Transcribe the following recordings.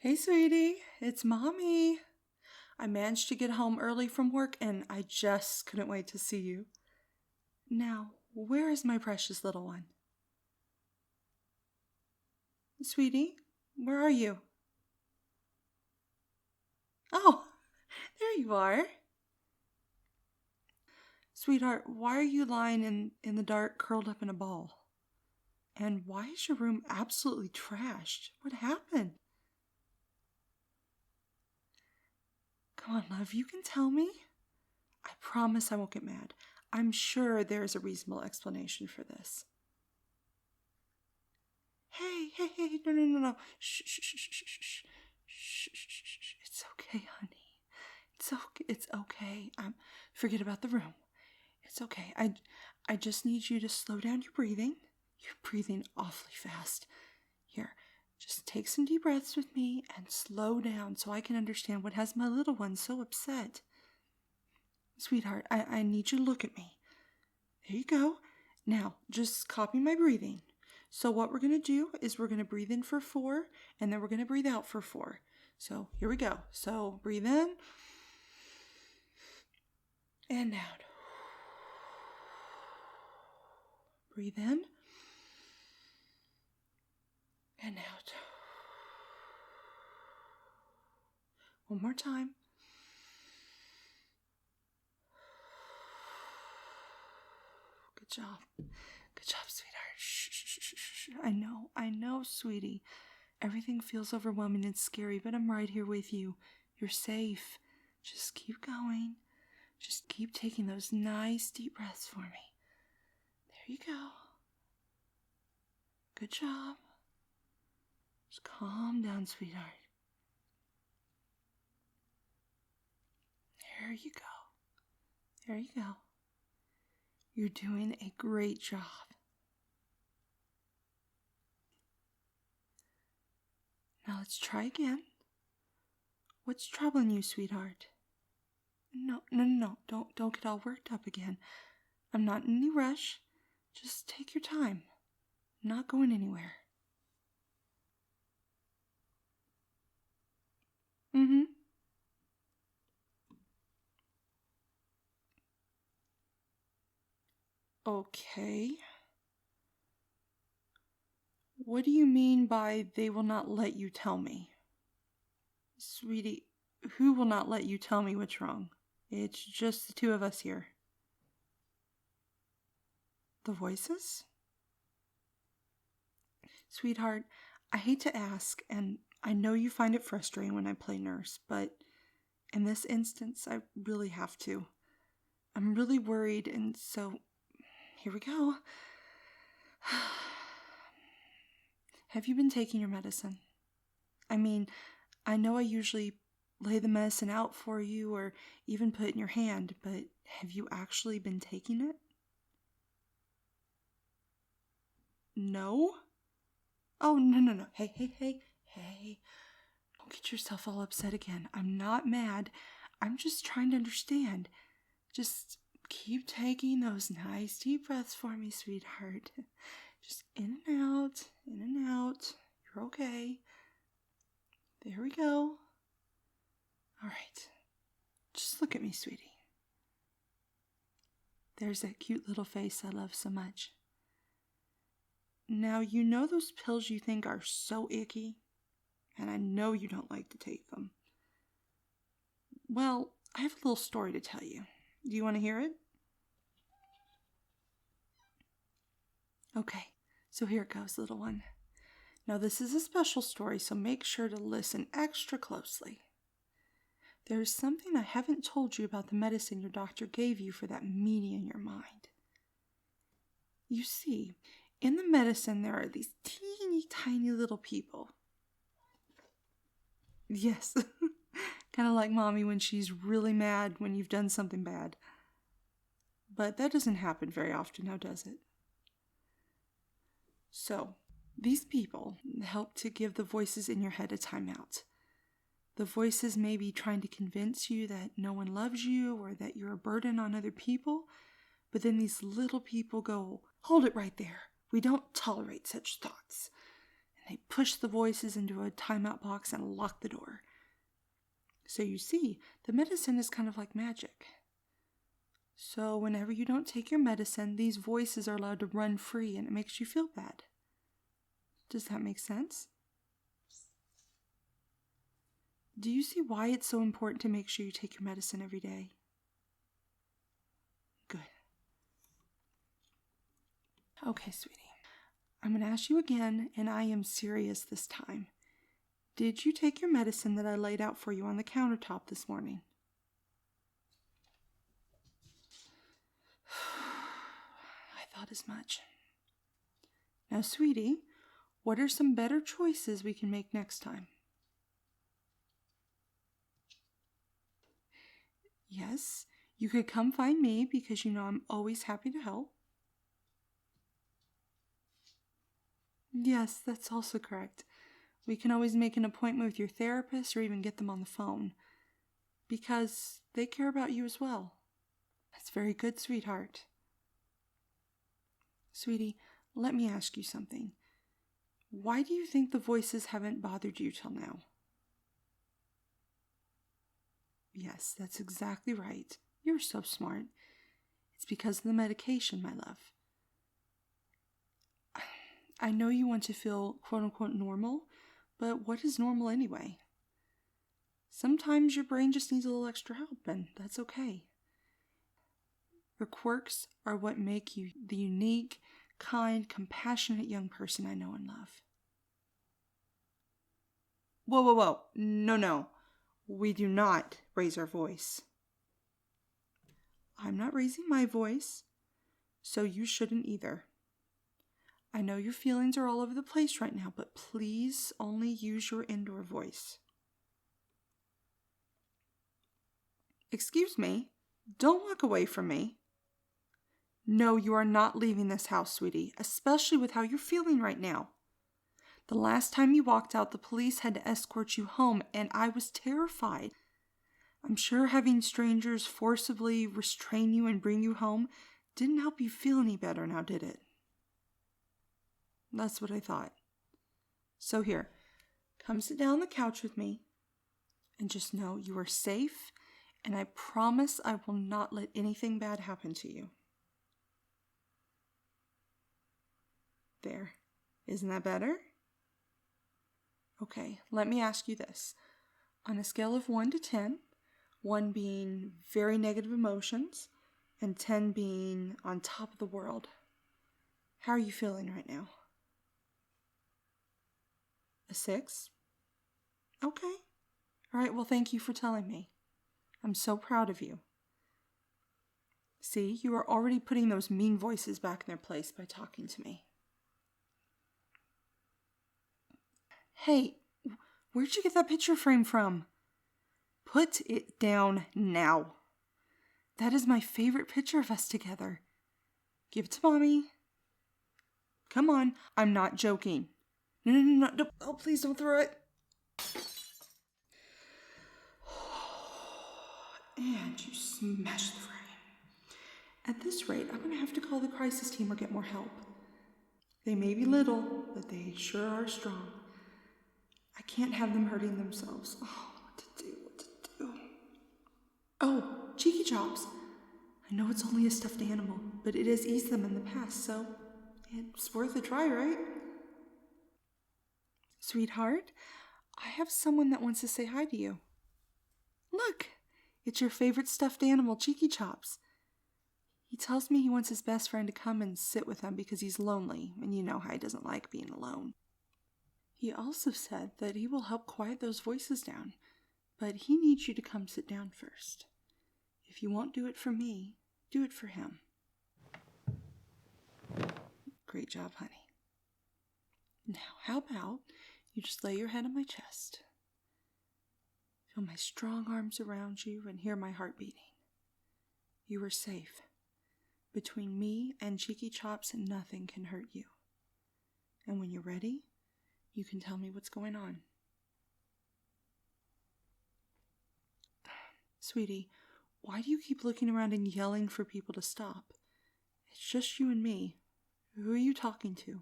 Hey, sweetie, it's Mommy. I managed to get home early from work and I just couldn't wait to see you. Now, where is my precious little one? Sweetie, where are you? Oh, there you are. Sweetheart, why are you lying in the dark curled up in a ball? And why is your room absolutely trashed? What happened? Come on, love, you can tell me. I promise I won't get mad. I'm sure there is a reasonable explanation for this. Hey, no. Shh. It's okay, honey. It's okay. Forget about the room. It's okay. I just need you to slow down your breathing. You're breathing awfully fast. Here, just take some deep breaths with me and slow down so I can understand what has my little one so upset. Sweetheart, I need you to look at me. There you go. Now, just copy my breathing. So what we're going to do is we're going to breathe in for 4, and then we're going to breathe out for 4. So here we go. So breathe in and out. Breathe in and out. One more time. Good job. Good job, sweetheart. Shh. I know, sweetie. Everything feels overwhelming and scary, but I'm right here with you. You're safe. Just keep going. Just keep taking those nice deep breaths for me. There you go. Good job. Just calm down, sweetheart. There you go. There you go. You're doing a great job. Now let's try again. What's troubling you, sweetheart? No. Don't get all worked up again. I'm not in any rush. Just take your time. I'm not going anywhere. Okay. What do you mean by they will not let you tell me? Sweetie, who will not let you tell me what's wrong? It's just the two of us here. The voices? Sweetheart, I hate to ask, and I know you find it frustrating when I play nurse, but in this instance, I really have to. I'm really worried, and so here we go. Have you been taking your medicine? I mean, I know I usually lay the medicine out for you or even put it in your hand, but have you actually been taking it? No? Oh, no. Hey. Don't get yourself all upset again. I'm not mad. I'm just trying to understand. Just keep taking those nice deep breaths for me, sweetheart. Just in and out. You're okay. There we go. All right. Just look at me, sweetie. There's that cute little face I love so much. Now, you know those pills you think are so icky? And I know you don't like to take them. Well, I have a little story to tell you. Do you want to hear it? Okay, so here it goes, little one. Now, this is a special story, so make sure to listen extra closely. There is something I haven't told you about the medicine your doctor gave you for that meanie in your mind. You see, in the medicine there are these teeny tiny little people. Yes, kind of like Mommy when she's really mad when you've done something bad. But that doesn't happen very often now, does it? So, these people help to give the voices in your head a timeout. The voices may be trying to convince you that no one loves you or that you're a burden on other people, but then these little people go, "Hold it right there. We don't tolerate such thoughts." They push the voices into a timeout box and lock the door. So you see, the medicine is kind of like magic. So whenever you don't take your medicine, these voices are allowed to run free and it makes you feel bad. Does that make sense? Do you see why it's so important to make sure you take your medicine every day? Good. Okay, sweetie. I'm going to ask you again, and I am serious this time. Did you take your medicine that I laid out for you on the countertop this morning? I thought as much. Now, sweetie, what are some better choices we can make next time? Yes, you could come find me because you know I'm always happy to help. Yes, that's also correct. We can always make an appointment with your therapist or even get them on the phone because they care about you as well. That's very good, sweetheart. Sweetie, let me ask you something. Why do you think the voices haven't bothered you till now? Yes, that's exactly right. You're so smart. It's because of the medication, my love. I know you want to feel quote-unquote normal, but what is normal anyway? Sometimes your brain just needs a little extra help, and that's okay. Your quirks are what make you the unique, kind, compassionate young person I know and love. Whoa, whoa, whoa. No. We do not raise our voice. I'm not raising my voice, so you shouldn't either. I know your feelings are all over the place right now, but please only use your indoor voice. Excuse me, don't walk away from me. No, you are not leaving this house, sweetie, especially with how you're feeling right now. The last time you walked out, the police had to escort you home, and I was terrified. I'm sure having strangers forcibly restrain you and bring you home didn't help you feel any better now, did it? That's what I thought. So here, come sit down on the couch with me, and just know you are safe, and I promise I will not let anything bad happen to you. There. Isn't that better? Okay, let me ask you this. On a scale of 1 to 10, 1 being very negative emotions, and 10 being on top of the world, how are you feeling right now? A 6? Okay. All right, well, thank you for telling me. I'm so proud of you. See, you are already putting those mean voices back in their place by talking to me. Hey, where'd you get that picture frame from? Put it down now. That is my favorite picture of us together. Give it to Mommy. Come on, I'm not joking. No. Oh, please don't throw it. And you smashed the frame. At this rate, I'm going to have to call the crisis team or get more help. They may be little, but they sure are strong. I can't have them hurting themselves. Oh, what to do? Oh, Cheeky Chops. I know it's only a stuffed animal, but it has eased them in the past, so it's worth a try, right? Sweetheart, I have someone that wants to say hi to you. Look, it's your favorite stuffed animal, Cheeky Chops. He tells me he wants his best friend to come and sit with him because he's lonely, and you know how he doesn't like being alone. He also said that he will help quiet those voices down, but he needs you to come sit down first. If you won't do it for me, do it for him. Great job, honey. Now, how about you just lay your head on my chest, feel my strong arms around you, and hear my heart beating. You are safe. Between me and Cheeky Chops, nothing can hurt you. And when you're ready, you can tell me what's going on. Sweetie, why do you keep looking around and yelling for people to stop? It's just you and me. Who are you talking to?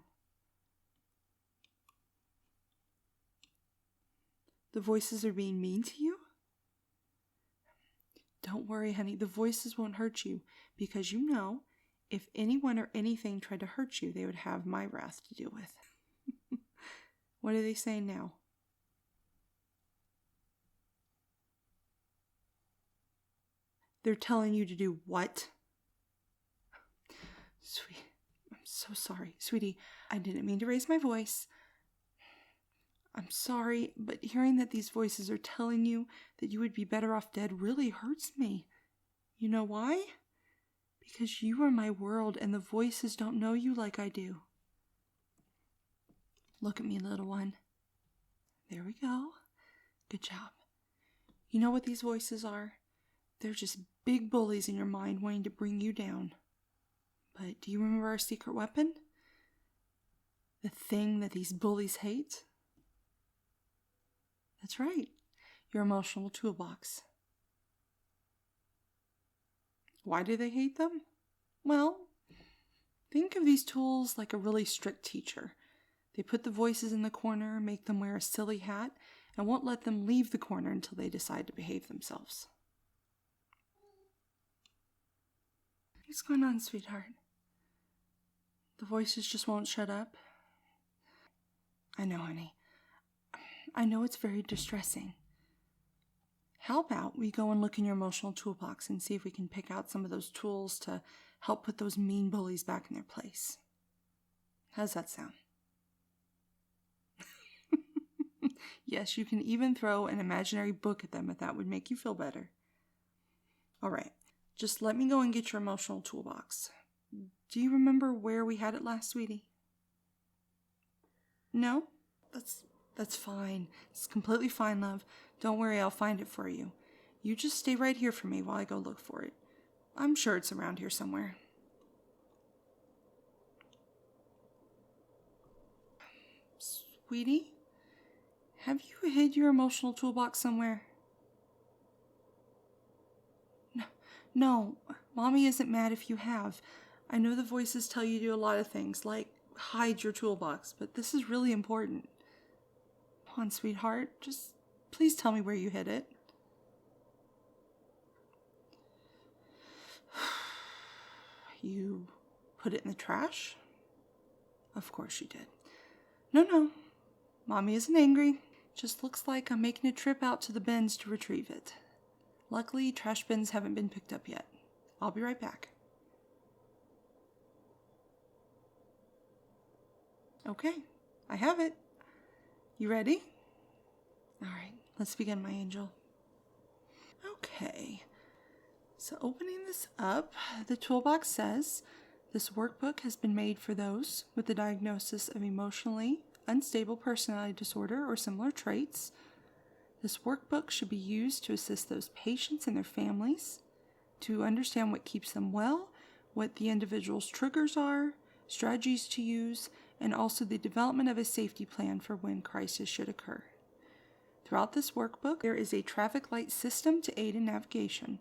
The voices are being mean to you? Don't worry, honey. The voices won't hurt you because you know if anyone or anything tried to hurt you, they would have my wrath to deal with. What are they saying now? They're telling you to do what? Sweet, I'm so sorry. Sweetie, I didn't mean to raise my voice. I'm sorry, but hearing that these voices are telling you that you would be better off dead really hurts me. You know why? Because you are my world and the voices don't know you like I do. Look at me, little one. There we go. Good job. You know what these voices are? They're just big bullies in your mind wanting to bring you down. But do you remember our secret weapon? The thing that these bullies hate? That's right, your emotional toolbox. Why do they hate them? Well, think of these tools like a really strict teacher. They put the voices in the corner, make them wear a silly hat, and won't let them leave the corner until they decide to behave themselves. What's going on, sweetheart? The voices just won't shut up? I know, honey. I know it's very distressing. How about we go and look in your emotional toolbox and see if we can pick out some of those tools to help put those mean bullies back in their place? How's that sound? Yes, you can even throw an imaginary book at them if that would make you feel better. All right, just let me go and get your emotional toolbox. Do you remember where we had it last, sweetie? No? That's fine. It's completely fine, love. Don't worry, I'll find it for you. You just stay right here for me while I go look for it. I'm sure it's around here somewhere. Sweetie, have you hid your emotional toolbox somewhere? No, Mommy isn't mad if you have. I know the voices tell you to do a lot of things, like hide your toolbox, but this is really important. Come on, sweetheart, just please tell me where you hid it. You put it in the trash? Of course you did. No, Mommy isn't angry. Just looks like I'm making a trip out to the bins to retrieve it. Luckily, trash bins haven't been picked up yet. I'll be right back. Okay, I have it. You ready? All right, let's begin, my angel. Okay, so opening this up, the toolbox says, this workbook has been made for those with the diagnosis of emotionally unstable personality disorder or similar traits. This workbook should be used to assist those patients and their families to understand what keeps them well, what the individual's triggers are, strategies to use, and also the development of a safety plan for when crisis should occur. Throughout this workbook, there is a traffic light system to aid in navigation.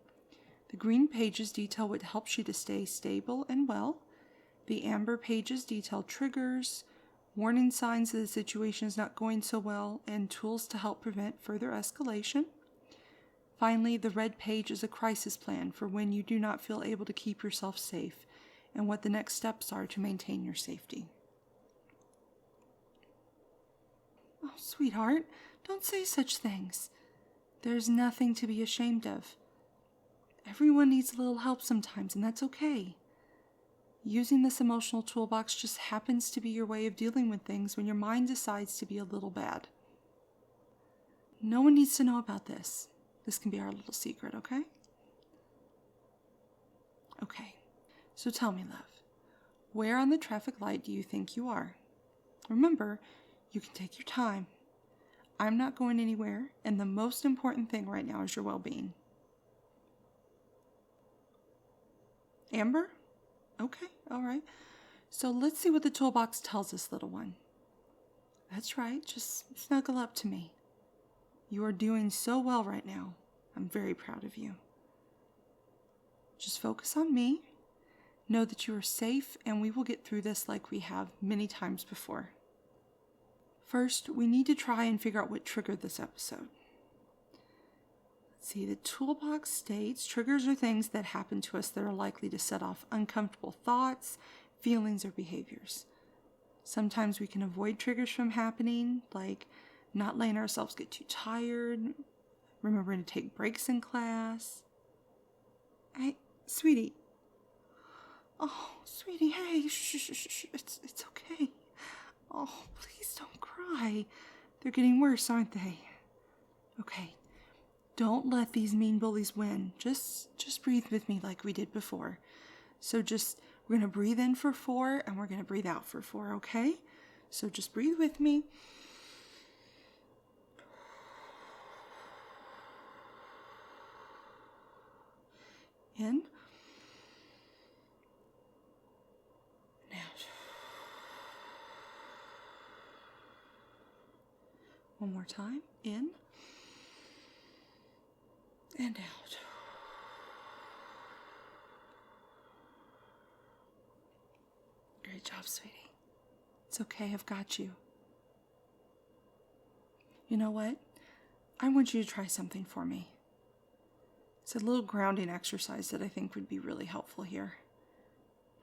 The green pages detail what helps you to stay stable and well. The amber pages detail triggers, warning signs that the situation is not going so well, and tools to help prevent further escalation. Finally, the red page is a crisis plan for when you do not feel able to keep yourself safe and what the next steps are to maintain your safety. Oh, sweetheart, don't say such things. There's nothing to be ashamed of. Everyone needs a little help sometimes, and that's okay. Using this emotional toolbox just happens to be your way of dealing with things when your mind decides to be a little bad. No one needs to know about this. This can be our little secret, okay? Okay, so tell me, love, where on the traffic light do you think you are? Remember, you can take your time. I'm not going anywhere, and the most important thing right now is your well-being. Amber? Okay, all right. So let's see what the toolbox tells us, little one. That's right, just snuggle up to me. You are doing so well right now. I'm very proud of you. Just focus on me. Know that you are safe, and we will get through this like we have many times before. First, we need to try and figure out what triggered this episode. Let's see, the toolbox states triggers are things that happen to us that are likely to set off uncomfortable thoughts, feelings, or behaviors. Sometimes we can avoid triggers from happening, like not letting ourselves get too tired, remembering to take breaks in class. Hey, sweetie. Oh, sweetie, hey, shh. It's okay. Oh, please don't cry. They're getting worse, aren't they? Okay, don't let these mean bullies win. Just breathe with me like we did before. So we're going to breathe in for 4 and we're going to breathe out for 4, okay? So just breathe with me. In. And out. One more time. In. And out. Great job, sweetie. It's okay, I've got you. You know what? I want you to try something for me. It's a little grounding exercise that I think would be really helpful here.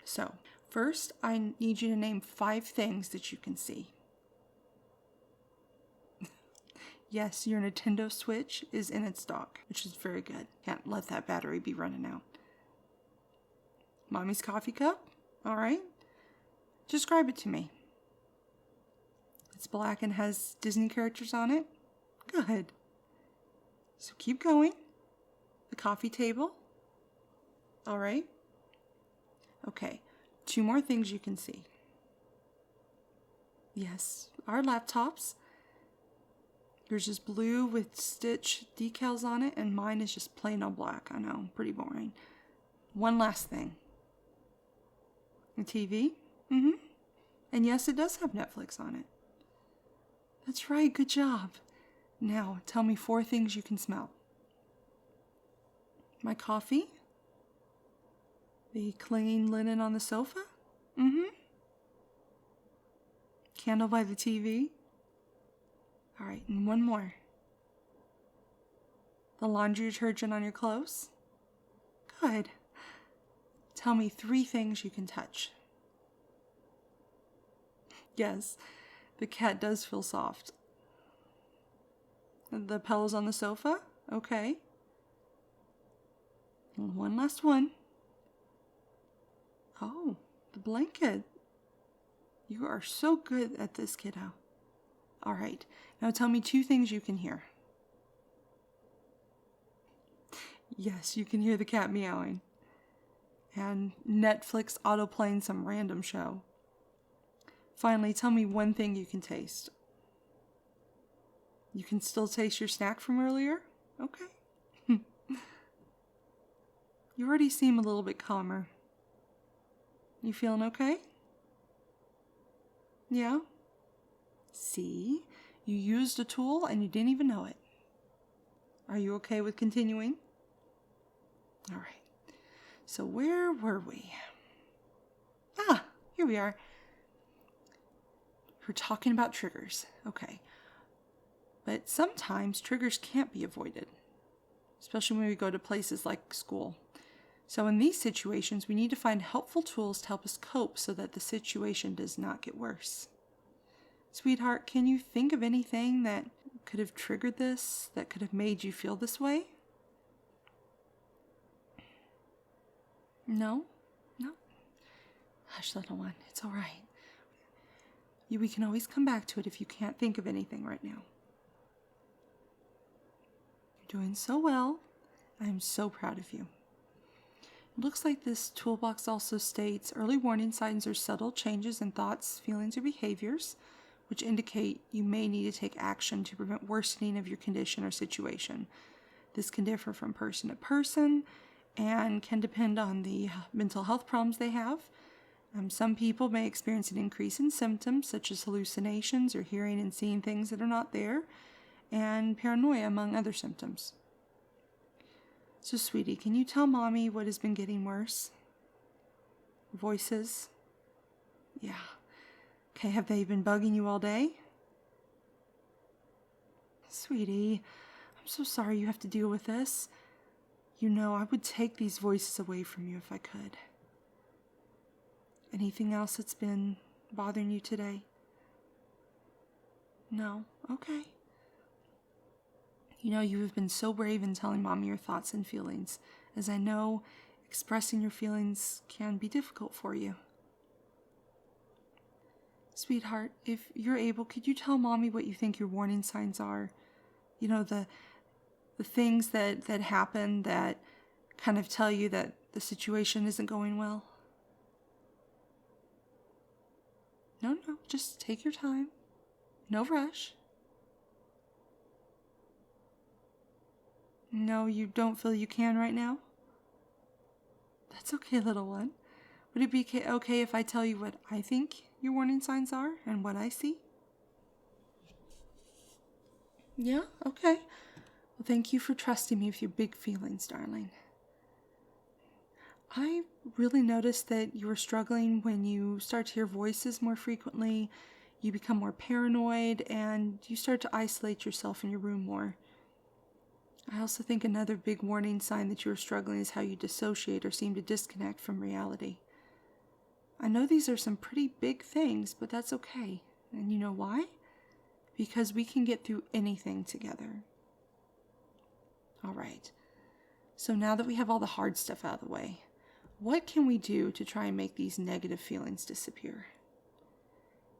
So, first, I need you to name 5 things that you can see. Yes, your Nintendo Switch is in its dock, which is very good. Can't let that battery be running out. Mommy's coffee cup? All right. Describe it to me. It's black and has Disney characters on it? Good. So keep going. The coffee table? All right. Okay, 2 more things you can see. Yes, our laptops. Yours is blue with stitch decals on it, and mine is just plain old black. I know, pretty boring. One last thing. The TV? And yes, it does have Netflix on it. That's right, good job. Now, tell me 4 things you can smell. My coffee? The clean linen on the sofa? Candle by the TV? All right, and one more. The laundry detergent on your clothes? Good. Tell me 3 things you can touch. Yes, the cat does feel soft. The pillows on the sofa? Okay. And one last one. Oh, the blanket. You are so good at this, kiddo. All right, now tell me 2 things you can hear. Yes, you can hear the cat meowing. And Netflix autoplaying some random show. Finally, tell me 1 thing you can taste. You can still taste your snack from earlier? Okay. You already seem a little bit calmer. You feeling okay? Yeah? See? You used a tool and you didn't even know it. Are you okay with continuing? All right. So where were we? Here we are. We're talking about triggers. Okay. But sometimes triggers can't be avoided, especially when we go to places like school. So in these situations, we need to find helpful tools to help us cope so that the situation does not get worse. Sweetheart, can you think of anything that could have triggered this, that could have made you feel this way? No? Hush, little one. It's all right. We can always come back to it if you can't think of anything right now. You're doing so well. I'm so proud of you. It looks like this toolbox also states early warning signs are subtle changes in thoughts, feelings, or behaviors, which indicate you may need to take action to prevent worsening of your condition or situation. This can differ from person to person and can depend on the mental health problems they have. Some people may experience an increase in symptoms such as hallucinations or hearing and seeing things that are not there, and paranoia among other symptoms. So, sweetie, can you tell Mommy what has been getting worse? Voices? Yeah. Okay, have they been bugging you all day? Sweetie, I'm so sorry you have to deal with this. You know, I would take these voices away from you if I could. Anything else that's been bothering you today? No? Okay. You know, you have been so brave in telling Mommy your thoughts and feelings, as I know expressing your feelings can be difficult for you. Sweetheart, if you're able, could you tell Mommy what you think your warning signs are? You know, the things that happen that kind of tell you that the situation isn't going well? No, just take your time. No rush. No, you don't feel you can right now? That's okay, little one. Would it be okay if I tell you what I think your warning signs are and what I see? Yeah, okay. Well, thank you for trusting me with your big feelings, darling. I really noticed that you were struggling when you start to hear voices more frequently, you become more paranoid, and you start to isolate yourself in your room more. I also think another big warning sign that you are struggling is how you dissociate or seem to disconnect from reality. I know these are some pretty big things, but that's okay. And you know why? Because we can get through anything together. All right. So now that we have all the hard stuff out of the way, what can we do to try and make these negative feelings disappear?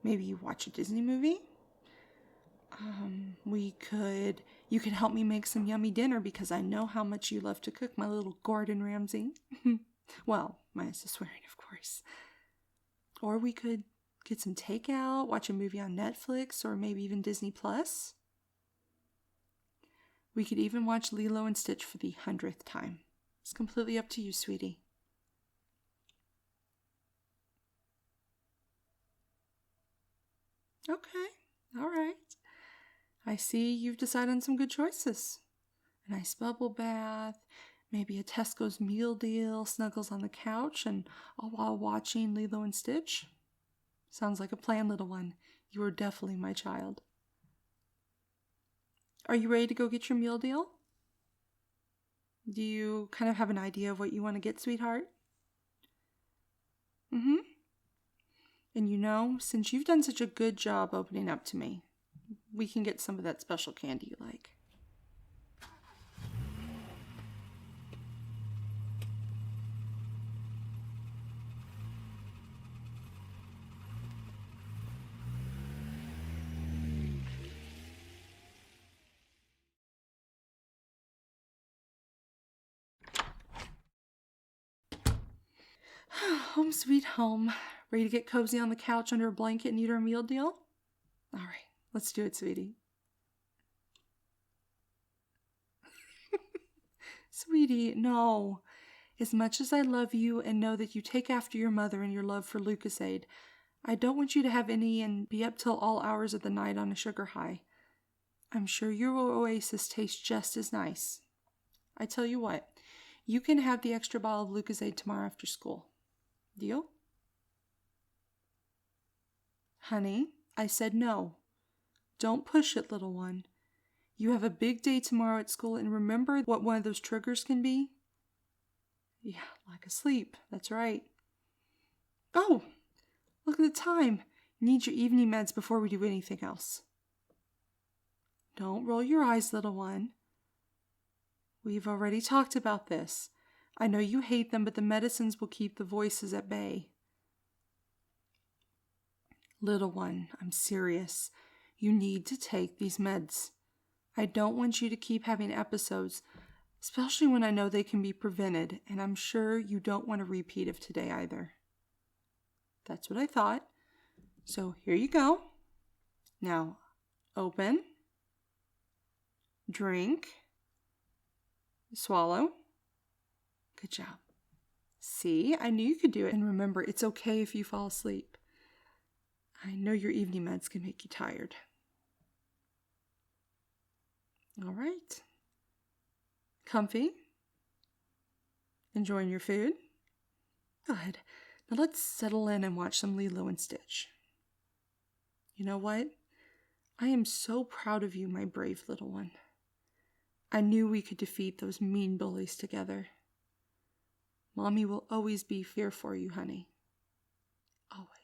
Maybe you watch a Disney movie? You could help me make some yummy dinner because I know how much you love to cook, my little Gordon Ramsay. Well, minus the swearing, of course. Or we could get some takeout, watch a movie on Netflix, or maybe even Disney Plus. We could even watch Lilo and Stitch for the 100th time. It's completely up to you, sweetie. Okay, all right. I see you've decided on some good choices. A nice bubble bath, maybe a Tesco's meal deal, snuggles on the couch, and all while watching Lilo and Stitch. Sounds like a plan, little one. You are definitely my child. Are you ready to go get your meal deal? Do you kind of have an idea of what you want to get, sweetheart? Mm-hmm. And you know, since you've done such a good job opening up to me, we can get some of that special candy you like. Home sweet home. Ready to get cozy on the couch under a blanket and eat our meal deal? All right, let's do it, sweetie. Sweetie, no. As much as I love you and know that you take after your mother and your love for Lucasade, I don't want you to have any and be up till all hours of the night on a sugar high. I'm sure your oasis tastes just as nice. I tell you what, you can have the extra bottle of Lucasade tomorrow after school. Deal? Honey, I said no. Don't push it, little one. You have a big day tomorrow at school, and remember what one of those triggers can be? Yeah, lack of sleep. That's right. Oh, look at the time. You need your evening meds before we do anything else. Don't roll your eyes, little one. We've already talked about this. I know you hate them, but the medicines will keep the voices at bay. Little one, I'm serious. You need to take these meds. I don't want you to keep having episodes, especially when I know they can be prevented, and I'm sure you don't want a repeat of today either. That's what I thought. So here you go. Now, open, drink, swallow. Good job. See, I knew you could do it. And remember, it's okay if you fall asleep. I know your evening meds can make you tired. All right. Comfy? Enjoying your food? Good. Now let's settle in and watch some Lilo and Stitch. You know what? I am so proud of you, my brave little one. I knew we could defeat those mean bullies together. Mommy will always be here for you, honey. Always.